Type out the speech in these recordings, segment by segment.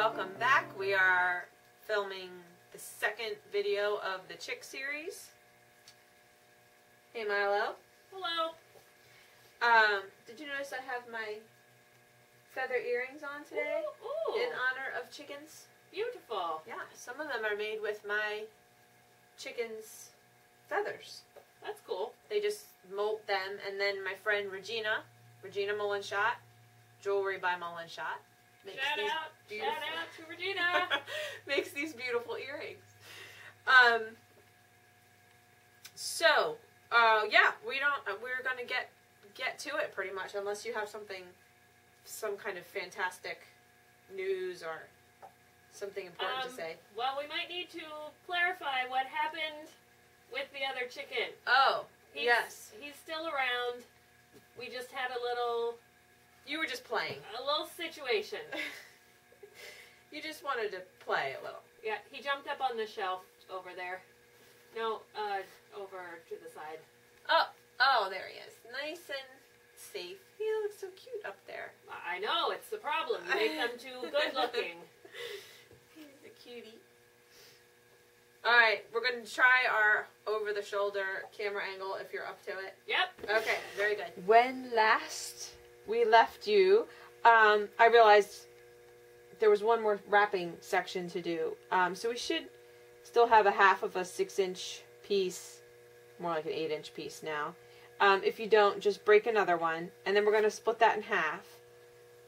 welcome back. We are filming the second video of the Chick series. Hey Milo. Hello. Did you notice I have my feather earrings on today? Ooh. In honor of chickens? Beautiful. Yeah, some of them are made with my chicken's feathers. That's cool. They just molt them, and then my friend Regina Mullenshot, Jewelry by Mullenshot, Shout out to Regina. makes these beautiful earrings. Yeah, we're gonna get to it pretty much, unless you have some kind of fantastic news or something important to say. Well, we might need to clarify what happened with the other chicken. Oh, yes. He's still around. We just had a little... You were just playing. A little situation. You just wanted to play a little. Yeah, he jumped up on the shelf over there. No, over to the side. Oh, there he is. Nice and safe. He looks so cute up there. I know, it's the problem. You make them too good looking. He's a cutie. Alright, we're going to try our over-the-shoulder camera angle if you're up to it. Yep. Okay, very good. When last we left you, I realized there was one more wrapping section to do. So we should still have a half of a 6-inch piece, more like an 8-inch piece now. If you don't, just break another one, and then we're going to split that in half.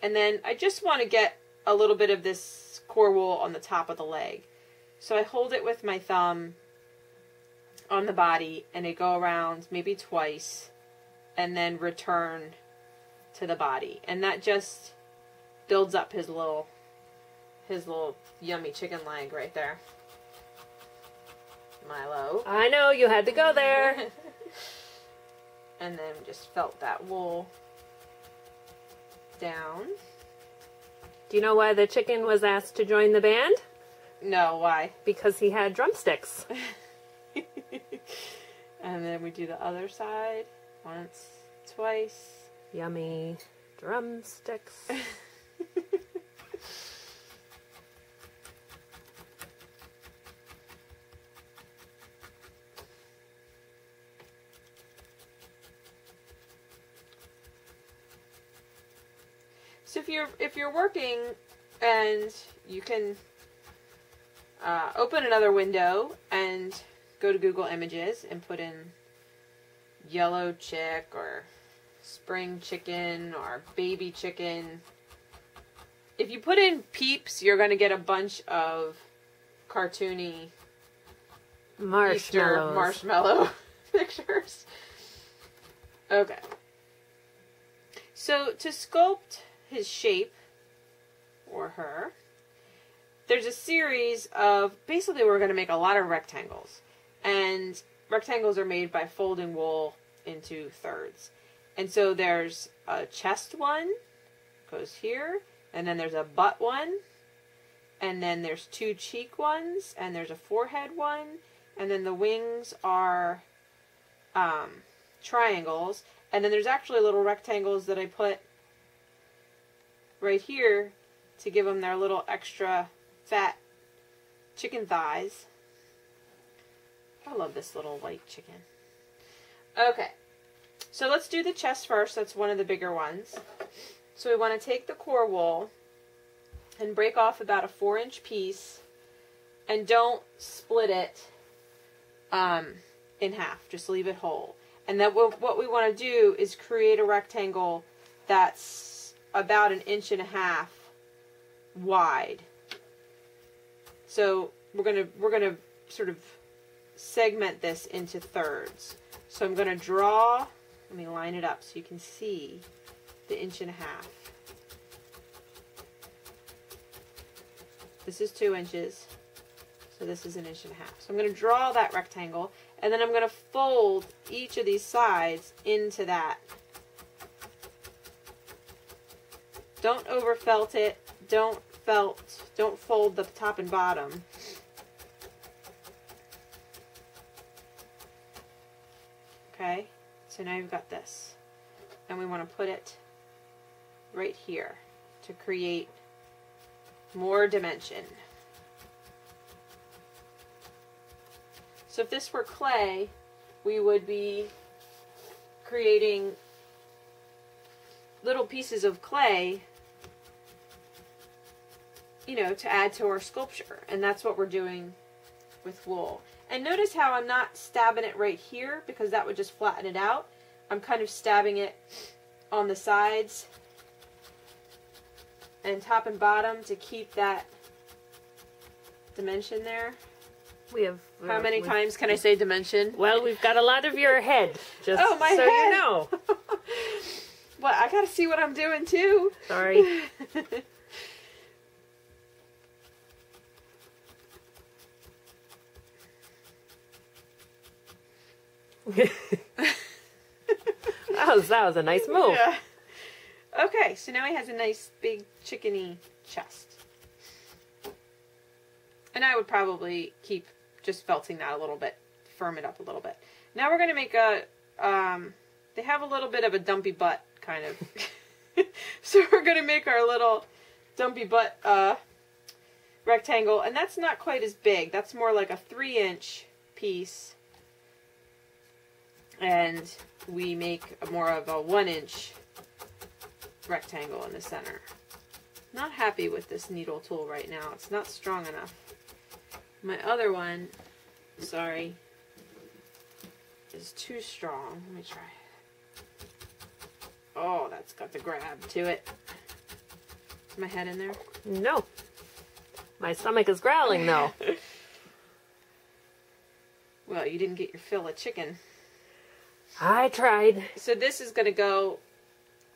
And then I just want to get a little bit of this core wool on the top of the leg. So I hold it with my thumb on the body, and I go around maybe twice, and then return to the body. And that just builds up his little yummy chicken leg right there. Milo. I know, you had to go there. And then just felt that wool down. Do you know why the chicken was asked to join the band? No, why? Because he had drumsticks. And then we do the other side. Once, twice. Yummy drumsticks. So if you're working and you can open another window and go to Google Images and put in yellow chick or spring chicken or baby chicken. If you put in peeps, you're going to get a bunch of cartoony Easter marshmallow pictures. Okay. So to sculpt his shape, or her, there's a series of, basically we're going to make a lot of rectangles. And rectangles are made by folding wool into thirds. And so there's a chest one, goes here, and then there's a butt one, and then there's 2 cheek ones, and there's a forehead one, and then the wings are triangles, and then there's actually little rectangles that I put right here to give them their little extra fat chicken thighs. I love this little white chicken. Okay, so let's do the chest first. That's one of the bigger ones. So we want to take the core wool and break off about a 4-inch piece, and don't split it in half. Just leave it whole. And then what we want to do is create a rectangle that's about 1.5 inches wide. So we're gonna sort of segment this into thirds. So I'm gonna draw. Let me line it up so you can see the 1.5 inches. This is 2 inches. So this is 1.5 inches. So I'm gonna draw that rectangle, and then I'm gonna fold each of these sides into that. Don't overfelt it. Don't fold the top and bottom. Okay, so now you've got this. And we want to put it right here to create More dimension. So if this were clay, we would be creating little pieces of clay, you know, to add to our sculpture. And that's what we're doing with wool. And notice how I'm not stabbing it right here, because that would just flatten it out. I'm kind of stabbing it on the sides and top and bottom to keep that dimension there. We have. How many times can I say dimension? Well, we've got a lot of your head. Just Oh, my so head. you know. Well, I gotta see what I'm doing too. Sorry. that was a nice move. Yeah. Okay, so now he has a nice big chickeny chest. And I would probably keep just felting that a little bit, firm it up a little bit. Now we're going to make a, they have a little bit of a dumpy butt, kind of. So we're going to make our little dumpy butt rectangle. And that's not quite as big. That's more like a 3-inch piece. And we make more of a 1-inch rectangle in the center. Not happy with this needle tool right now. It's not strong enough. My other one, sorry, is too strong. Let me try it. Oh, that's got the grab to it. Is my head in there? No. My stomach is growling, though. Well, you didn't get your fill of chicken. I tried. So this is going to go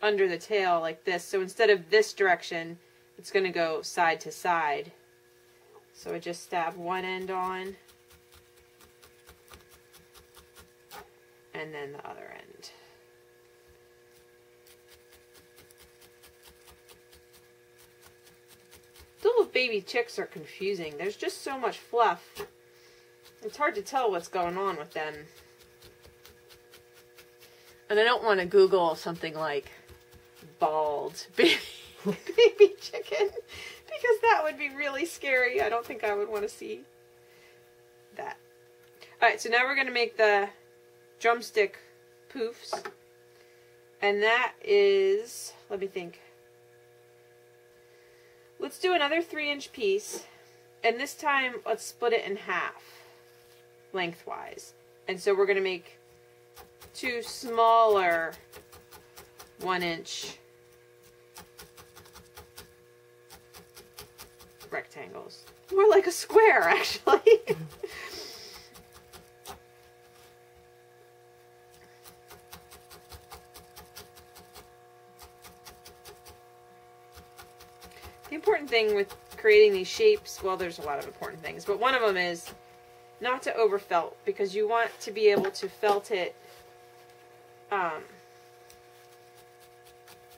under the tail like this. So instead of this direction, it's going to go side to side. So I just stab one end on, and then the other end. Little baby chicks are confusing. There's just so much fluff. It's hard to tell what's going on with them. And I don't want to Google something like bald baby chicken, because that would be really scary. I don't think I would want to see that. Alright, so now we're going to make the drumstick poofs. And that is, let me think. Let's do another 3-inch piece. And this time, let's split it in half, lengthwise. And so we're going to make 2 smaller 1-inch rectangles. More like a square, actually. The important thing with creating these shapes, well, there's a lot of important things, but one of them is not to over felt, because you want to be able to felt it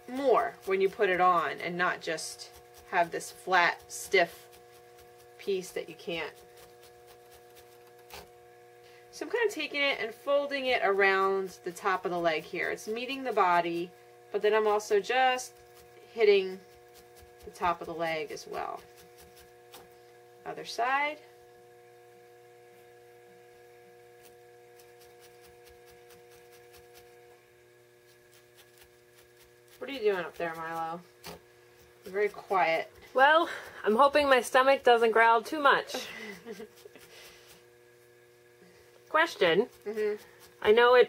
more when you put it on, and not just have this flat, stiff piece that you can't. So I'm kind of taking it and folding it around the top of the leg here. It's meeting the body, but then I'm also just hitting the top of the leg as well. Other side. What are you doing up there, Milo? You're very quiet. Well, I'm hoping my stomach doesn't growl too much. Question. Mm-hmm. I know is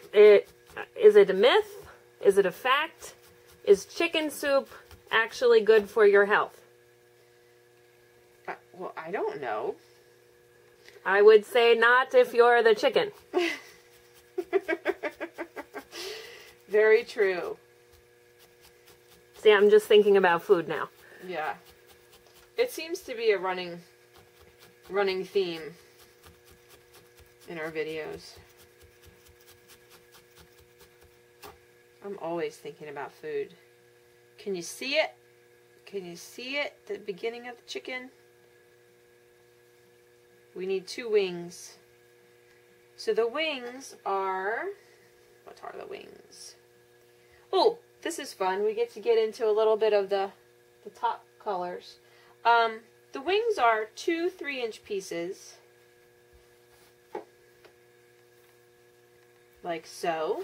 it a myth? Is it a fact? Is chicken soup actually good for your health? Well, I don't know. I would say not if you're the chicken. Very true. See, I'm just thinking about food now. Yeah. It seems to be a running theme in our videos. I'm always thinking about food. Can you see it? Can you see it? The beginning of the chicken? We need 2 wings. So the wings are... What are the wings? Oh, this is fun. We get to get into a little bit of the top colors. The wings are 2 3-inch pieces, like so.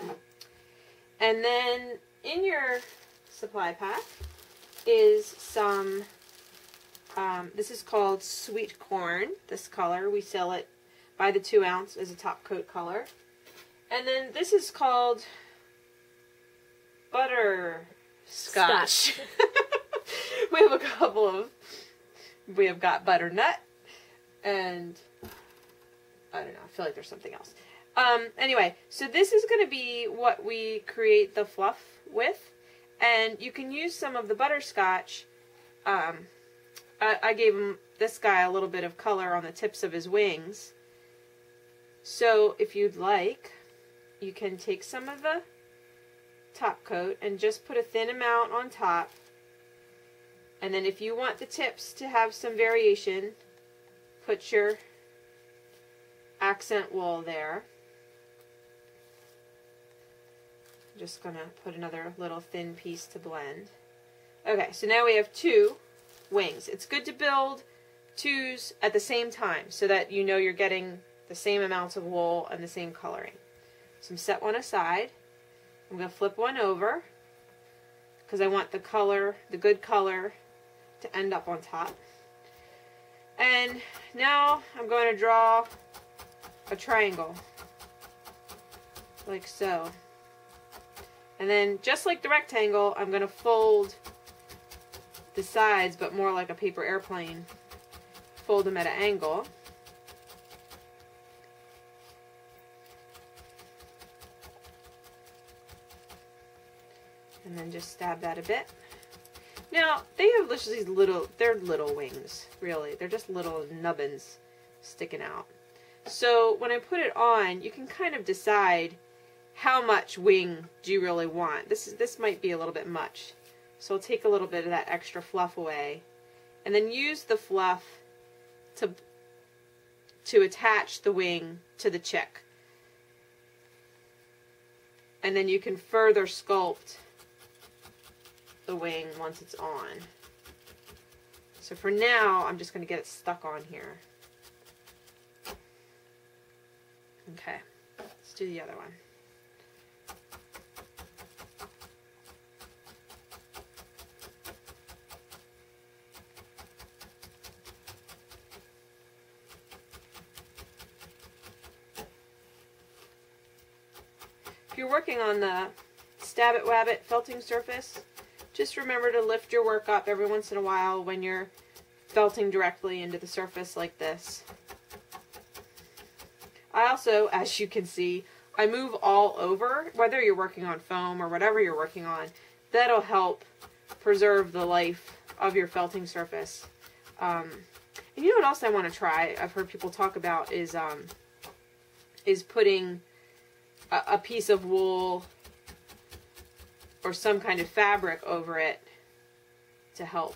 And then in your supply pack is some, this is called sweet corn, this color. We sell it by the 2 ounce as a top coat color. And then this is called butterscotch. We have a couple of, we have got butternut, and I don't know, I feel like there's something else. Anyway, so this is going to be what we create the fluff with, and you can use some of the butterscotch. I gave this guy a little bit of color on the tips of his wings. So if you'd like, you can take some of the top coat and just put a thin amount on top. And then if you want the tips to have some variation, put your accent wool there. I'm just going to put another little thin piece to blend. Okay, so now we have 2 wings. It's good to build 2s at the same time so that you know you're getting the same amounts of wool and the same coloring. So I'm set one aside. I'm going to flip one over because I want the color, the good color, to end up on top. And now I'm going to draw a triangle like so. And then just like the rectangle, I'm going to fold the sides, but more like a paper airplane. Fold them at an angle. And then just stab that a bit. Now, they have these little, they're little wings, really. They're just little nubbins sticking out. So when I put it on, you can kind of decide how much wing do you really want. This might be a little bit much. So I'll take a little bit of that extra fluff away. And then use the fluff to attach the wing to the chick. And then you can further sculpt the wing once it's on. So for now, I'm just going to get it stuck on here. Okay, let's do the other one. If you're working on the Stab It Wabbit felting surface, just remember to lift your work up every once in a while when you're felting directly into the surface like this. I also, as you can see, I move all over, whether you're working on foam or whatever you're working on. That'll help preserve the life of your felting surface. And you know what else I want to try? I've heard people talk about is putting a piece of wool or some kind of fabric over it to help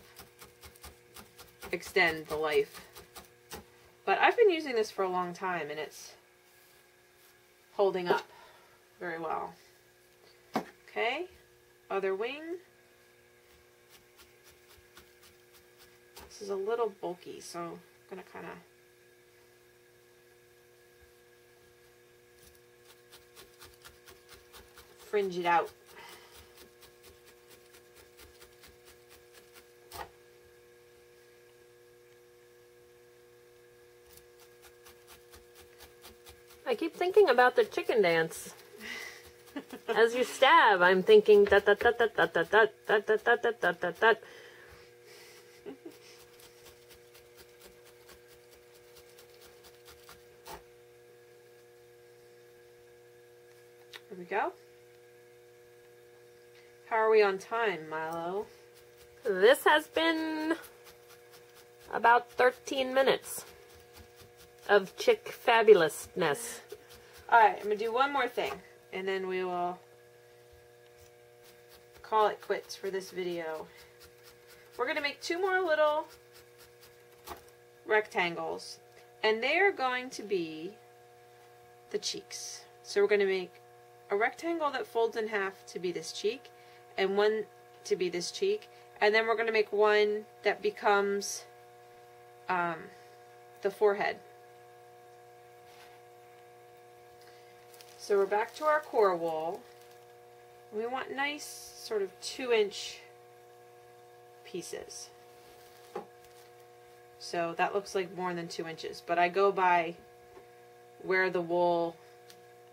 extend the life. But I've been using this for a long time and it's holding up very well. Okay, other wing. This is a little bulky, so I'm going to kind of fringe it out. I keep thinking about the chicken dance. As you stab, I'm thinking da da da da da da da da da da da da da. There we go. How are we on time, Milo? This has been about 13 minutes of chick fabulousness. Alright, I'm going to do one more thing, and then we will call it quits for this video. We're going to make 2 more little rectangles, and they are going to be the cheeks. So we're going to make a rectangle that folds in half to be this cheek, and one to be this cheek, and then we're going to make one that becomes the forehead. So we're back to our core wool. We want nice sort of 2-inch pieces. So that looks like more than 2 inches, but I go by where the wool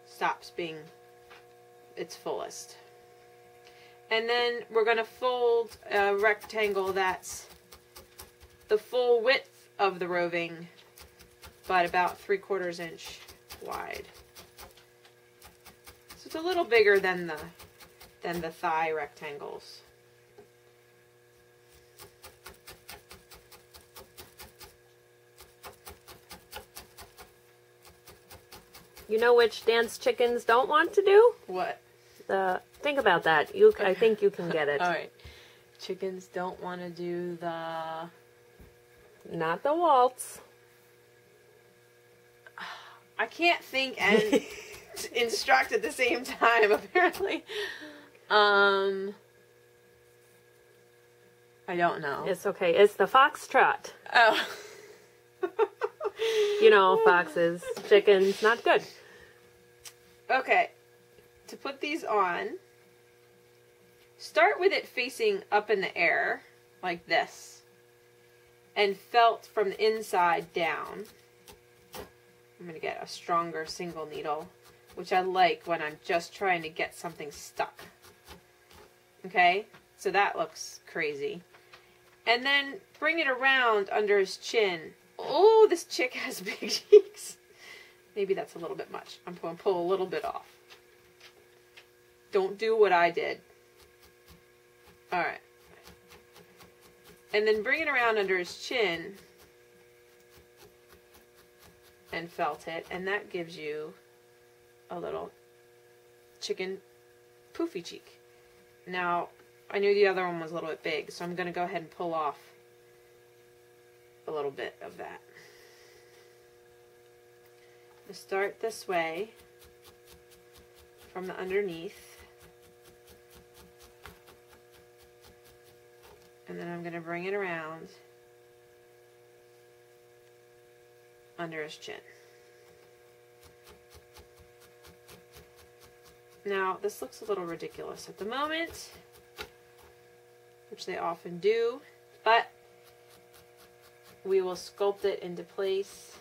stops being its fullest. And then we're going to fold a rectangle that's the full width of the roving, but about 3/4 inch wide. So it's a little bigger than the thigh rectangles. You know which dance chickens don't want to do? What? Think about that. I think you can get it. All right. Chickens don't want to do the... Not the waltz. I can't think and instruct at the same time, apparently. I don't know. It's okay. It's the foxtrot. Oh. You know, foxes, chickens, not good. Okay. To put these on, start with it facing up in the air, like this, and felt from the inside down. I'm going to get a stronger single needle, which I like when I'm just trying to get something stuck. Okay? So that looks crazy. And then bring it around under his chin. Oh, this chick has big cheeks. Maybe that's a little bit much. I'm going to pull a little bit off. Don't do what I did. Alright. And then bring it around under his chin and felt it, and that gives you a little chicken poofy cheek. Now, I knew the other one was a little bit big, so I'm going to go ahead and pull off a little bit of that. I'm going to start this way from the underneath. And then I'm going to bring it around under his chin. Now, this looks a little ridiculous at the moment, which they often do, but we will sculpt it into place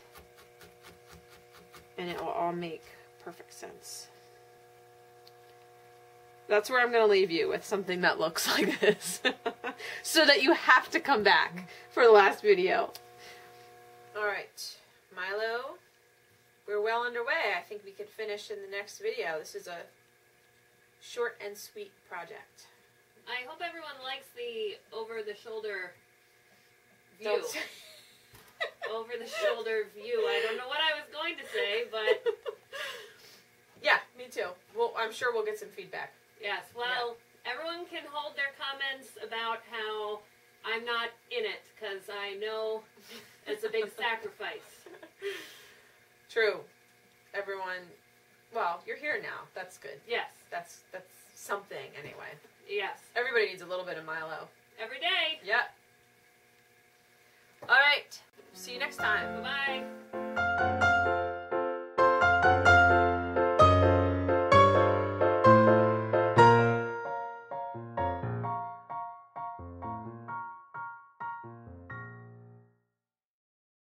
and it will all make perfect sense. That's where I'm going to leave you, with something that looks like this. So that you have to come back for the last video. Alright, Milo, we're well underway. I think we could finish in the next video. This is a short and sweet project. I hope everyone likes the over-the-shoulder view. Over-the-shoulder view. I don't know what I was going to say, but... Yeah, me too. Well, I'm sure we'll get some feedback. Yes, well, everyone can hold their comments about how I'm not in it, because I know it's a big sacrifice. True. Everyone, well, you're here now. That's good. Yes. That's something, anyway. Yes. Everybody needs a little bit of Milo. Every day. Yep. All right. See you next time. Bye-bye.